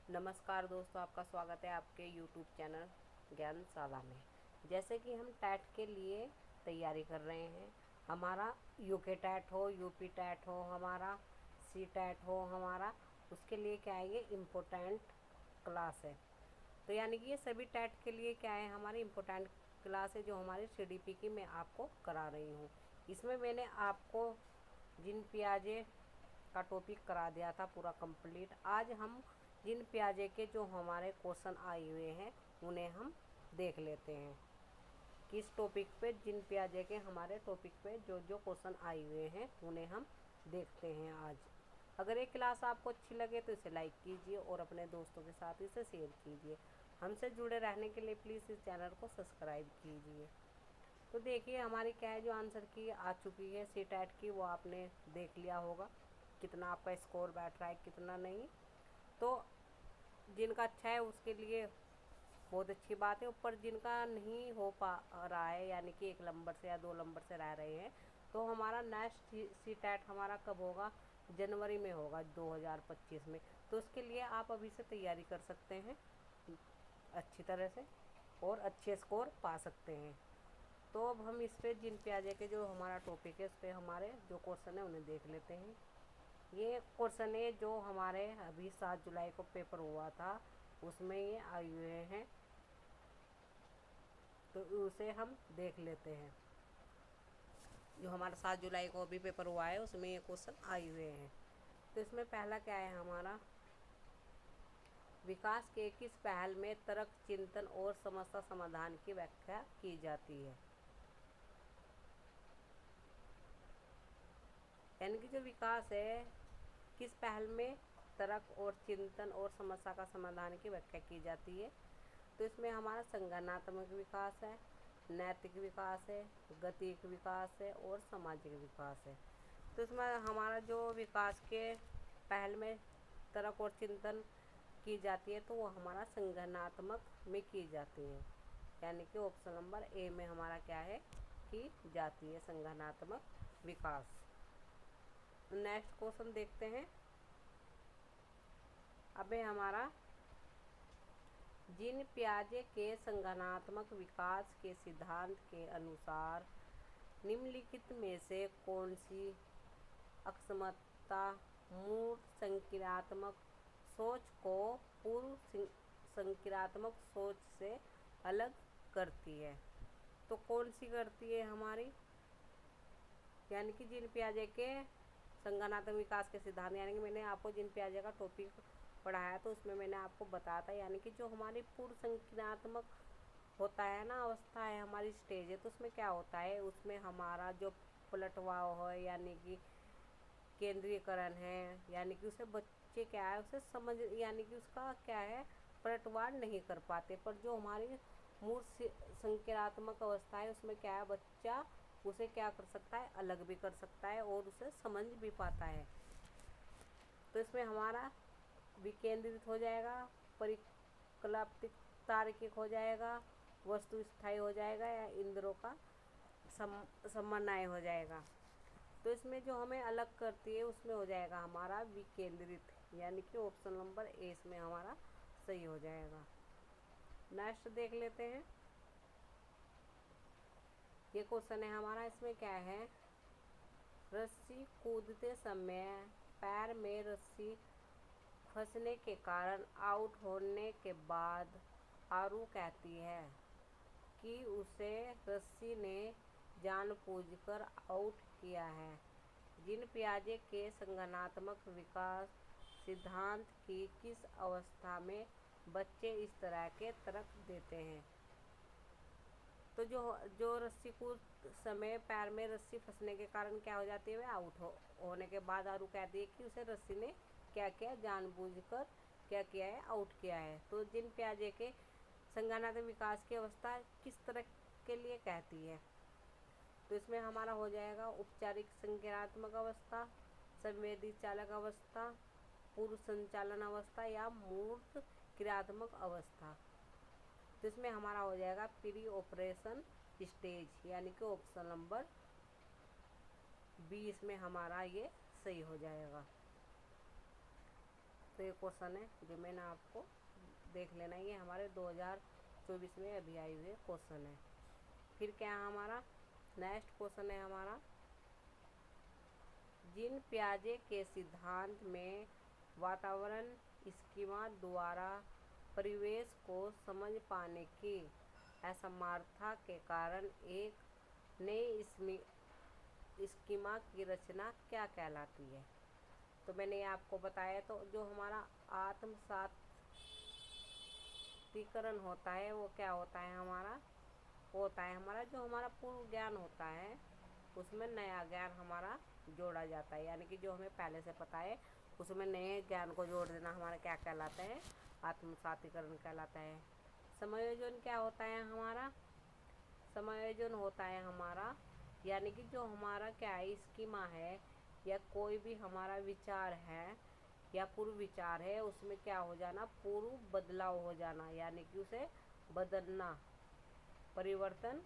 नमस्कार दोस्तों, आपका स्वागत है आपके YouTube चैनल ज्ञानशाला में। जैसे कि हम टैट के लिए तैयारी कर रहे हैं, हमारा यूके टैट हो, यूपी टैट हो, हमारा सी टैट हो, हमारा उसके लिए क्या है, ये इम्पोर्टेंट क्लास है। तो यानी कि ये सभी टैट के लिए क्या है, हमारी इम्पोर्टेंट क्लास है जो हमारी CDP की मैं आपको करा रही हूँ। इसमें मैंने आपको जिन पियाजे का टॉपिक करा दिया था पूरा कंप्लीट। आज हम जिन पियाजे के जो हमारे क्वेश्चन आए हुए हैं उन्हें हम देख लेते हैं। किस टॉपिक पे, जिन पियाजे के हमारे टॉपिक पे जो जो क्वेश्चन आए हुए हैं उन्हें हम देखते हैं आज। अगर ये क्लास आपको अच्छी लगे तो इसे लाइक कीजिए और अपने दोस्तों के साथ इसे शेयर कीजिए। हमसे जुड़े रहने के लिए प्लीज़ इस चैनल को सब्सक्राइब कीजिए। तो देखिए हमारी क्या है, जो आंसर की आ चुकी है सी टैट की, वो आपने देख लिया होगा कितना आपका स्कोर बैठ रहा है कितना नहीं। तो जिनका अच्छा है उसके लिए बहुत अच्छी बात है। ऊपर जिनका नहीं हो पा रहा है, यानी कि 1 नंबर से या 2 नंबर से रह रहे हैं, तो हमारा नेक्स्ट सी टैट हमारा कब होगा, जनवरी में होगा 2025 में। तो उसके लिए आप अभी से तैयारी कर सकते हैं अच्छी तरह से और अच्छे स्कोर पा सकते हैं। तो अब हम इस पे जिन पियाजे के जो हमारा टॉपिक है उस पर हमारे जो क्वेश्चन है उन्हें देख लेते हैं। ये क्वेश्चन है जो हमारे अभी 7 जुलाई को पेपर हुआ था, उसमें ये आए हुए हैं, तो उसे हम देख लेते हैं। जो हमारा 7 जुलाई को अभी पेपर हुआ है उसमें ये क्वेश्चन आए हुए हैं। तो इसमें पहला क्या है हमारा, विकास के किस पहल में तर्क, चिंतन और समस्या समाधान की व्याख्या की जाती है। यानी कि जो विकास है, किस पहल में तर्क और चिंतन और समस्या का समाधान की व्याख्या की जाती है। तो इसमें हमारा संज्ञानात्मक विकास है, नैतिक विकास है, गतिक विकास है और सामाजिक विकास है। तो इसमें हमारा जो विकास के पहल में तर्क और चिंतन की जाती है तो वो हमारा संज्ञानात्मक में की जाती है, यानी कि ऑप्शन नंबर ए में हमारा क्या है, की जाती है संज्ञानात्मक विकास। नेक्स्ट क्वेश्चन देखते हैं। अबे हमारा, जिन पियाजे के संज्ञानात्मक विकास के सिद्धांत के अनुसार निम्नलिखित में से कौन सी अक्षमता मूर्त संक्रियात्मक सोच को पूर्व संक्रियात्मक सोच से अलग करती है। तो कौन सी करती है हमारी, यानी कि जिन पियाजे के संज्ञानात्मक विकास के सिद्धांत, यानी कि मैंने आपको जिन पियाजे का टॉपिक पढ़ाया तो उसमें मैंने आपको बताया था, यानी कि जो हमारी पूर्व संज्ञानात्मक होता है ना, अवस्था है, हमारी स्टेज है, तो उसमें क्या होता है, उसमें हमारा जो पलटवाव है यानी कि केंद्रीयकरण है, यानी कि उसे बच्चे क्या है, उसे समझ, यानी कि उसका क्या है, पलटवार नहीं कर पाते। पर जो हमारी मूर्त संक्रियात्मक अवस्था है उसमें क्या है, बच्चा उसे क्या कर सकता है, अलग भी कर सकता है और उसे समझ भी पाता है। तो इसमें हमारा विकेंद्रित हो जाएगा, परिकल्पित तार्किक हो जाएगा, वस्तु स्थायी हो जाएगा या इंद्रियों का समन्वय हो जाएगा। तो इसमें जो हमें अलग करती है उसमें हो जाएगा हमारा विकेंद्रित, यानी कि ऑप्शन नंबर ए इसमें हमारा सही हो जाएगा। नेक्स्ट देख लेते हैं। ये क्वेश्चन है हमारा, इसमें क्या है, रस्सी कूदते समय पैर में रस्सी फंसने के कारण आउट होने के बाद आरू कहती है कि उसे रस्सी ने जानबूझकर आउट किया है। जिन पियाजे के संज्ञानात्मक विकास सिद्धांत की किस अवस्था में बच्चे इस तरह के तर्क देते हैं। तो जो जो रस्सी कूद समय पैर में रस्सी फंसने के कारण क्या हो जाती है, वह आउट होने के बाद आरू कहती है कि उसे रस्सी ने क्या किया, जानबूझकर क्या किया है, आउट किया है। तो जिन पियाजे के संज्ञानात्मक विकास की अवस्था किस तरह के लिए कहती है, तो इसमें हमारा हो जाएगा औपचारिक संज्ञानात्मक अवस्था, संवेदी चालक अवस्था, पूर्व संचालन अवस्था या मूर्त क्रियात्मक अवस्था। तो इसमें हमारा हो जाएगा प्री ऑपरेशन स्टेज, यानी कि ऑप्शन नंबर बी इसमें हमारा ये सही हो जाएगा। तो ये क्वेश्चन है जो मैंने आपको देख लेना, ये हमारे 2024 में अभी आए हुए क्वेश्चन है। फिर क्या है हमारा नेक्स्ट क्वेश्चन है हमारा, जिन पियाजे के सिद्धांत में वातावरण स्कीमा द्वारा परिवेश को समझ पाने की असमर्थता के कारण एक नई स्कीमा की रचना क्या कहलाती है। तो मैंने आपको बताया, तो जो हमारा आत्मसातीकरण होता है वो क्या होता है हमारा, वो होता है हमारा जो हमारा पूर्व ज्ञान होता है उसमें नया ज्ञान हमारा जोड़ा जाता है, यानी कि जो हमें पहले से पता है उसमें नए ज्ञान को जोड़ देना हमारा क्या कहलाता है, आत्मसातीकरण कहलाता है। समायोजन क्या होता है हमारा, समायोजन होता है हमारा यानी कि जो हमारा क्या है स्कीमा है या कोई भी हमारा विचार है या पूर्व विचार है उसमें क्या हो जाना, पूर्व बदलाव हो जाना, यानी कि उसे बदलना, परिवर्तन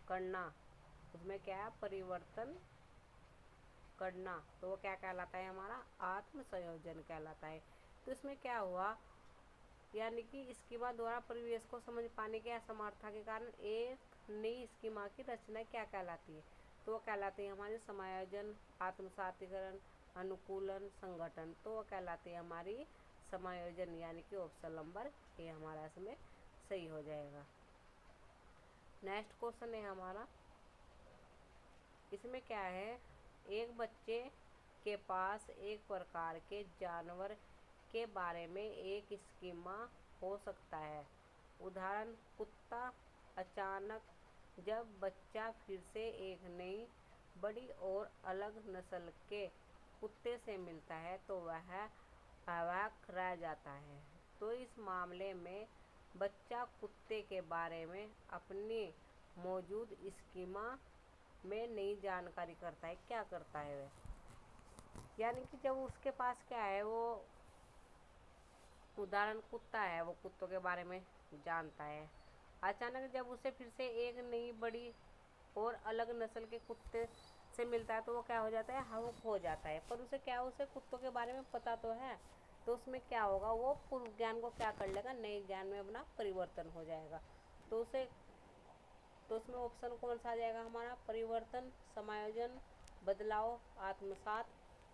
करना, उसमें क्या है परिवर्तन करना, तो वो क्या कहलाता है हमारा आत्म संयोजन कहलाता है। तो इसमें क्या हुआ, यानी कि स्कीमा द्वारा परिवेश को समझ पाने की असमर्थता के कारण एक नई स्कीमा की रचना क्या कहलाती है, तो वो कहलाती है हमारी समायोजन, आत्मसातीकरण, अनुकूलन, संगठन, तो वो कहलाती है हमारी समायोजन, यानी कि ऑप्शन नंबर ए हमारा इसमें सही हो जाएगा। नेक्स्ट क्वेश्चन है हमारा, इसमें क्या है, एक बच्चे के पास एक प्रकार के जानवर के बारे में एक स्कीमा हो सकता है। उदाहरण, कुत्ता। अचानक जब बच्चा फिर से एक नई बड़ी और अलग नस्ल के कुत्ते से मिलता है तो वह अवाक रह जाता है। तो इस मामले में बच्चा कुत्ते के बारे में अपनी मौजूद स्कीमा में नई जानकारी करता है, क्या करता है वह, यानी कि जब उसके पास क्या है, वो उदाहरण कुत्ता है, वो कुत्तों के बारे में जानता है। अचानक जब उसे फिर से एक नई बड़ी और अलग नस्ल के कुत्ते से मिलता है तो वो क्या हो जाता है, हवुक हो जाता है। पर उसे क्या, उसे कुत्तों के बारे में पता तो है, तो उसमें क्या होगा, वो पूर्व ज्ञान को क्या कर लेगा, नए ज्ञान में अपना परिवर्तन हो जाएगा। तो उसमें ऑप्शन कौन सा आ जाएगा हमारा, परिवर्तन, समायोजन, बदलाव, आत्मसात।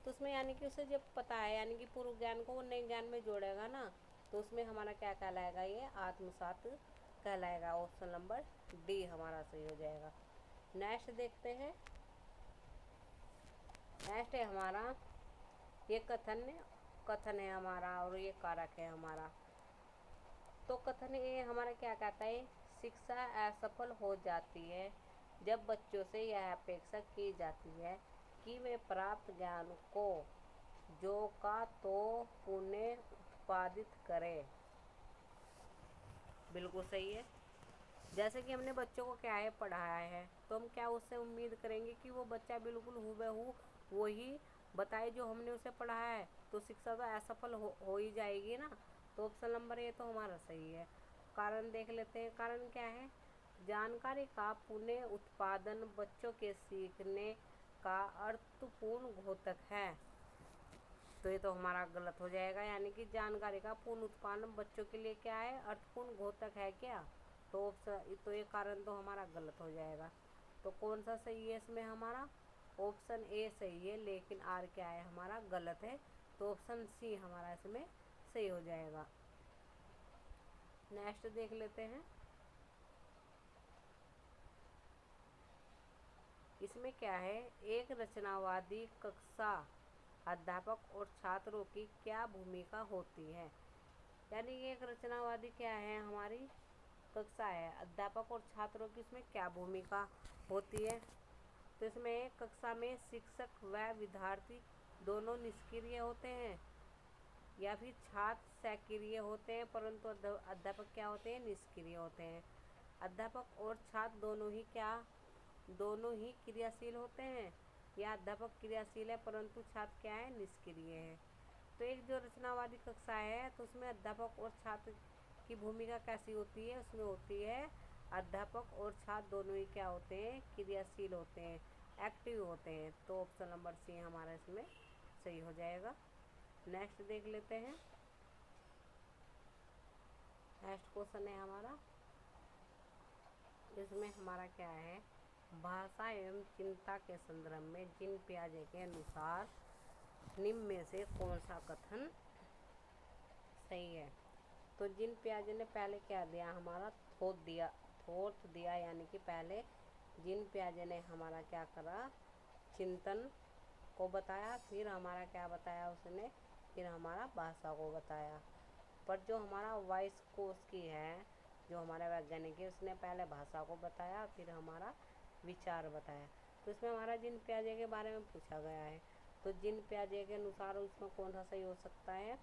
तो उसमें यानी कि उसे जब पता है, यानी कि पूर्व ज्ञान को वो नए ज्ञान में जोड़ेगा ना, तो उसमें हमारा क्या कहलाएगा, ये आत्मसात कहलाएगा। ऑप्शन नंबर डी हमारा सही हो जाएगा। नेक्स्ट देखते हैं, नेक्स्ट है हमारा, ये कथन है हमारा और ये कारक है हमारा। तो कथन ये हमारा क्या कहता है, शिक्षा असफल हो जाती है जब बच्चों से यह अपेक्षा की जाती है कि वे प्राप्त ज्ञान को जो का तो पुनः उत्पादित करें। बिल्कुल सही है। जैसे कि हमने बच्चों को क्या है पढ़ाया है, तो हम क्या उससे उम्मीद करेंगे कि वो बच्चा बिल्कुल हूबहू वही बताए जो हमने उसे पढ़ाया है, तो शिक्षा तो असफल हो ही जाएगी ना। तो ऑप्शन नंबर ए तो हमारा सही है। कारण देख लेते हैं, कारण क्या है, जानकारी का पुनः उत्पादन बच्चों के सीखने का अर्थपूर्ण घोतक है। तो ये तो हमारा गलत हो जाएगा, यानी कि जानकारी का पूर्ण उत्पादन बच्चों के लिए क्या है, अर्थपूर्ण घोतक है क्या, तो ये कारण तो हमारा गलत हो जाएगा। तो कौन सा सही है इसमें हमारा, ऑप्शन ए सही है, लेकिन आर क्या है हमारा गलत है, तो ऑप्शन सी हमारा इसमें सही हो जाएगा। नेक्स्ट देख लेते हैं, इसमें क्या है, एक रचनावादी कक्षा अध्यापक और छात्रों की क्या भूमिका होती है। यानी कि एक रचनावादी क्या है, हमारी कक्षा है, अध्यापक और छात्रों की इसमें क्या भूमिका होती है। तो इसमें कक्षा में शिक्षक व विद्यार्थी दोनों निष्क्रिय होते हैं या फिर छात्र सक्रिय होते हैं, परंतु अध्यापक क्या होते हैं, निष्क्रिय होते हैं। अध्यापक और छात्र दोनों ही क्रियाशील होते हैं, या अध्यापक क्रियाशील है परंतु छात्र क्या है, निष्क्रिय है। तो एक जो रचनावादी कक्षा है तो उसमें अध्यापक और छात्र की भूमिका कैसी होती है, उसमें होती है अध्यापक और छात्र दोनों ही क्या होते हैं, क्रियाशील होते हैं, एक्टिव होते हैं। तो ऑप्शन नंबर सी हमारा इसमें सही हो जाएगा। नेक्स्ट देख लेते हैं, नेक्स्ट क्वेश्चन है हमारा, इसमें हमारा क्या है, भाषा एवं चिंता के संदर्भ में जिन पियाजे के अनुसार निम्न में से कौन सा कथन सही है। तो जिन पियाजे ने पहले क्या दिया, हमारा थोथ दिया, यानी कि पहले जिन पियाजे ने हमारा क्या करा, चिंतन को बताया, फिर हमारा क्या बताया उसने, फिर हमारा भाषा को बताया। पर जो हमारा वाइस कोश की है, जो हमारा वैज्ञानिक है, उसने पहले भाषा को बताया, फिर हमारा विचार बताया। तो इसमें हमारा जिन पियाजे के बारे में पूछा गया है, तो जिन पियाजे के अनुसार उसमें कौन सा सही हो सकता है,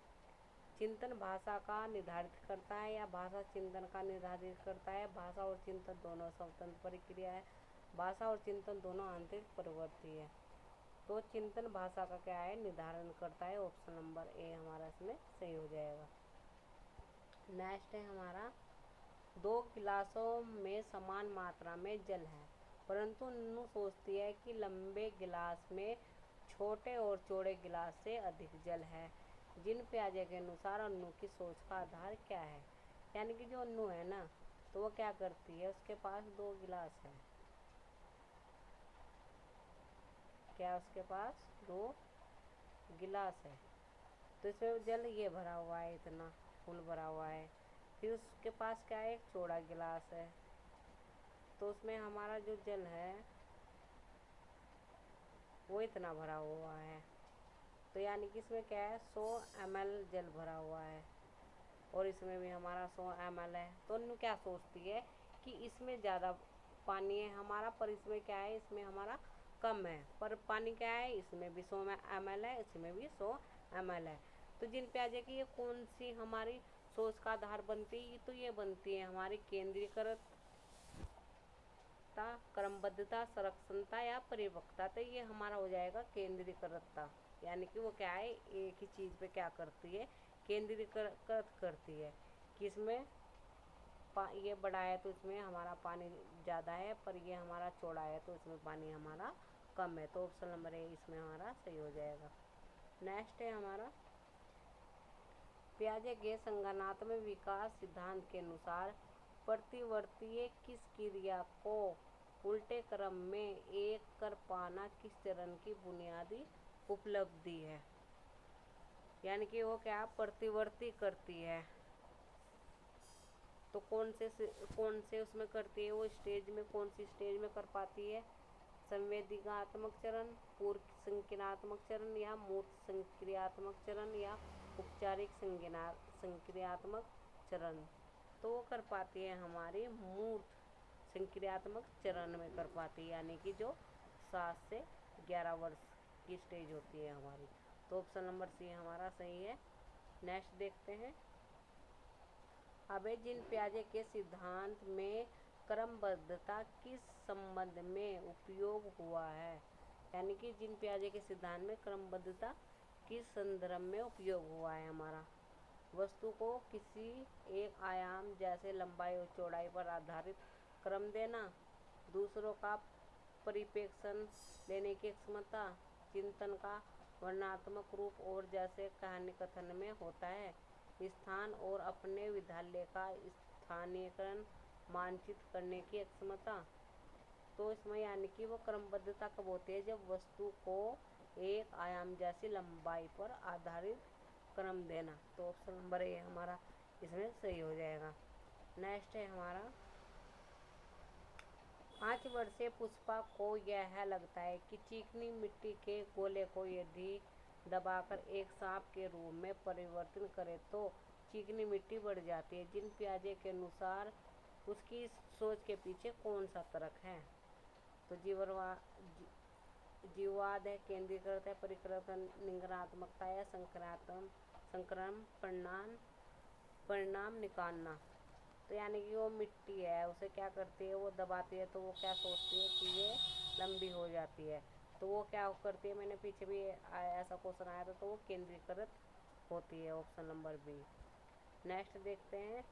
चिंतन भाषा का निर्धारित करता है या भाषा चिंतन का निर्धारित करता है। भाषा और चिंतन दोनों स्वतंत्र प्रक्रिया है, भाषा और चिंतन दोनों आंतरिक परिवर्ती है। तो चिंतन भाषा का क्या है, निर्धारण करता है। ऑप्शन नंबर ए हमारा इसमें सही हो जाएगा। नेक्स्ट है हमारा, 2 गिलासों में समान मात्रा में जल है, परंतु नन्नू सोचती है कि लंबे गिलास में छोटे और चौड़े गिलास से अधिक जल है। जिन पियाजे के अनुसार अन्नू की सोच का आधार क्या है। यानी कि जो अन्नू है ना, तो वो क्या करती है, उसके पास 2 गिलास है, क्या उसके पास 2 गिलास है, तो इसमें जल ये भरा हुआ है, इतना फुल भरा हुआ है। फिर उसके पास क्या है, एक चौड़ा गिलास है, तो उसमें हमारा जो जल है वो इतना भरा हुआ है। तो यानी कि इसमें क्या है, 100 ml जल भरा हुआ है, और इसमें भी हमारा 100 ml है। तो अन्नू क्या सोचती है कि इसमें ज़्यादा पानी है हमारा, पर इसमें क्या है, इसमें हमारा कम है। पर पानी क्या है, इसमें भी 100 ml है, इसमें भी 100 ml है। तो जिन पियाजे की ये कौन सी हमारी सोच का आधार बनती है, तो ये बनती है हमारी केंद्रीकृत, क्रमबद्धता, संरक्षणता या परिपक्वता। तो ये हमारा हो जाएगा केंद्रीकृतता, यानी कि वो क्या है, एक ही चीज़ पे क्या करती है, केंद्रीकृत करती है। कि इसमें ये बड़ा है तो इसमें हमारा पानी ज़्यादा है, पर ये हमारा चौड़ा है तो इसमें पानी हमारा कम है। तो ऑप्शन नंबर ए इसमें हमारा सही हो जाएगा। नेक्स्ट है हमारा, पियाजे के संज्ञानात्मक विकास सिद्धांत के अनुसार प्रतिवर्तीय किस क्रिया को उल्टे क्रम में एक कर पाना किस चरण की बुनियादी उपलब्धि है। यानी कि वो क्या प्रतिवर्ती करती है, तो कौन से उसमें करती है, वो स्टेज में कौन सी स्टेज में कर पाती है, संवेदनात्मक चरण, पूर्व संक्रियात्मक चरण या मूर्त संक्रियात्मक चरण या औपचारिक संक्रियात्मक चरण। तो वो कर पाती है हमारी मूर्त संक्रियात्मक चरण में कर पाती है, यानी कि जो 7 से 11 वर्ष की स्टेज होती है हमारी। तो ऑप्शन नंबर सी हमारा सही है। नेक्स्ट देखते हैं, अबे जिन पियाजे के सिद्धांत में क्रमबद्धता किस संबंध में उपयोग हुआ है। यानी कि जिन पियाजे के सिद्धांत में क्रमबद्धता किस संदर्भ में उपयोग हुआ है हमारा, वस्तु को किसी एक आयाम जैसे लंबाई और चौड़ाई पर आधारित क्रम देना, दूसरों का परिप्रेक्षण लेने की क्षमता, चिंतन का वर्णनात्मक रूप और जैसे कहानी कथन में होता है, स्थान और अपने विद्यालय का स्थानीयकरण मानचित करने की क्षमता। तो इसमें यानी कि वो क्रमबद्धता कब होती है, जब वस्तु को एक आयाम जैसी लंबाई पर आधारित क्रम देना। तो ऑप्शन नंबर ए हमारा इसमें सही हो जाएगा। नेक्स्ट है हमारा, 5 वर्षीय पुष्पा को यह लगता है कि चिकनी मिट्टी के गोले को यदि दबाकर एक सांप के रूप में परिवर्तन करे तो चिकनी मिट्टी बढ़ जाती है। जिन पियाजे के अनुसार उसकी सोच के पीछे कौन सा तर्क है, तो जीववाद है, केंद्रीकृत है, परिवर्तन, निगरात्मकता या संक्रमण परिणाम निकालना। तो यानी कि वो मिट्टी है, उसे क्या करती है, वो दबाती है तो वो क्या सोचती है कि ये लंबी हो जाती है, तो वो क्या करती है, मैंने पीछे भी ऐसा क्वेश्चन आया था, तो वो केंद्रीकृत होती है। Option number B. नेक्स्ट देखते हैं,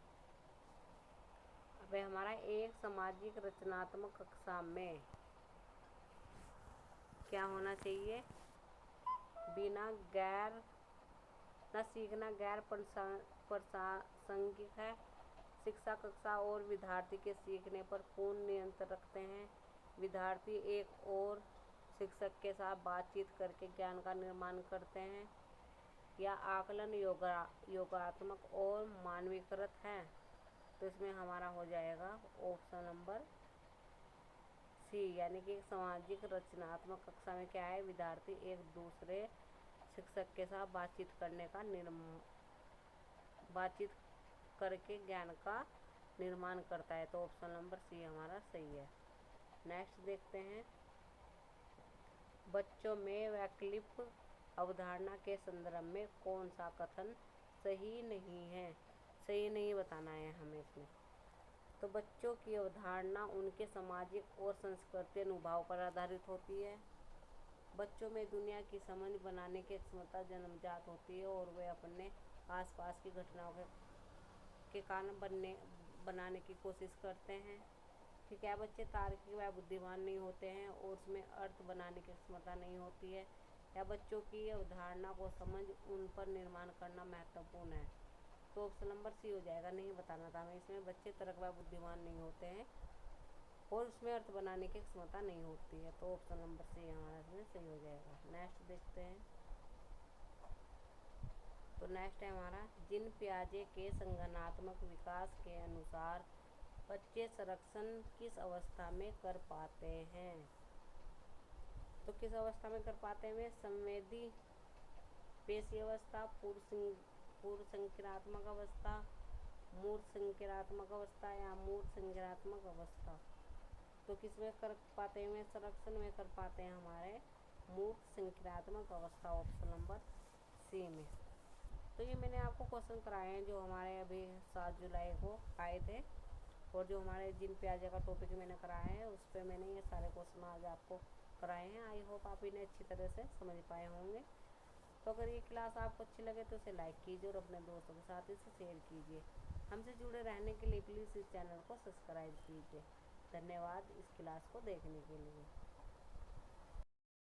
अबे हमारा एक सामाजिक रचनात्मक कक्षा में क्या होना चाहिए, बिना गैर न सीखना गैर प्रासंगिक है, शिक्षा कक्षा और विद्यार्थी के सीखने पर पूर्ण नियंत्रण रखते हैं। विद्यार्थी एक और शिक्षक के साथ बातचीत करके ज्ञान का निर्माण करते हैं। या आकलन योगात्मक और मानवीकृत है। तो इसमें हमारा हो जाएगा ऑप्शन नंबर सी, यानी कि सामाजिक रचनात्मक कक्षा में क्या है, विद्यार्थी एक दूसरे शिक्षक के साथ बातचीत करके ज्ञान का निर्माण करता है। तो ऑप्शन नंबर सी हमारा सही है। नेक्स्ट देखते हैं, बच्चों में वैकल्पिक अवधारणा के संदर्भ में कौन सा कथन सही नहीं है। सही नहीं बताना है हमें इसमें। तो बच्चों की अवधारणा उनके सामाजिक और सांस्कृतिक अनुभव पर आधारित होती है। बच्चों में दुनिया की समझ बनाने की क्षमता जन्मजात होती है और वे अपने आसपास की घटनाओं के कारण बनाने की कोशिश करते हैं। ठीक है, बच्चे तार्किक व बुद्धिमान नहीं होते हैं और उसमें अर्थ बनाने की क्षमता नहीं होती है। या बच्चों की अवधारणा को समझ उन पर निर्माण करना महत्वपूर्ण है। तो ऑप्शन नंबर सी हो जाएगा। नहीं बताना था हमें इसमें, बच्चे तर्क व बुद्धिमान नहीं होते हैं और उसमें अर्थ बनाने की क्षमता नहीं होती है। तो ऑप्शन नंबर सी हमारा इसमें सही हो जाएगा। नेक्स्ट देखते हैं, तो नेक्स्ट है हमारा, जिन पियाजे के संज्ञानात्मक विकास के अनुसार बच्चे संरक्षण किस अवस्था में कर पाते हैं। तो किस अवस्था में कर पाते हैं, संवेदी पेशी अवस्था, पूर्व संज्ञानात्मक अवस्था, मूर्त संज्ञानात्मक अवस्था या मूर्त संज्ञानात्मक अवस्था। तो किस में कर पाते हैं, संरक्षण में कर पाते हैं हमारे मूर्त संज्ञानात्मक अवस्था, ऑप्शन नंबर सी में। तो ये मैंने आपको क्वेश्चन कराए हैं जो हमारे अभी 7 जुलाई को आए थे और जो हमारे जिन पियाजे का टॉपिक मैंने कराया है उस पर मैंने ये सारे क्वेश्चन आज आपको कराए हैं। आई होप आप इन्हें अच्छी तरह से समझ पाए होंगे। तो अगर ये क्लास आपको अच्छी लगे तो इसे लाइक कीजिए और अपने दोस्तों के साथ इसे शेयर कीजिए। हमसे जुड़े रहने के लिए प्लीज़ इस चैनल को सब्सक्राइब कीजिए। धन्यवाद इस क्लास को देखने के लिए।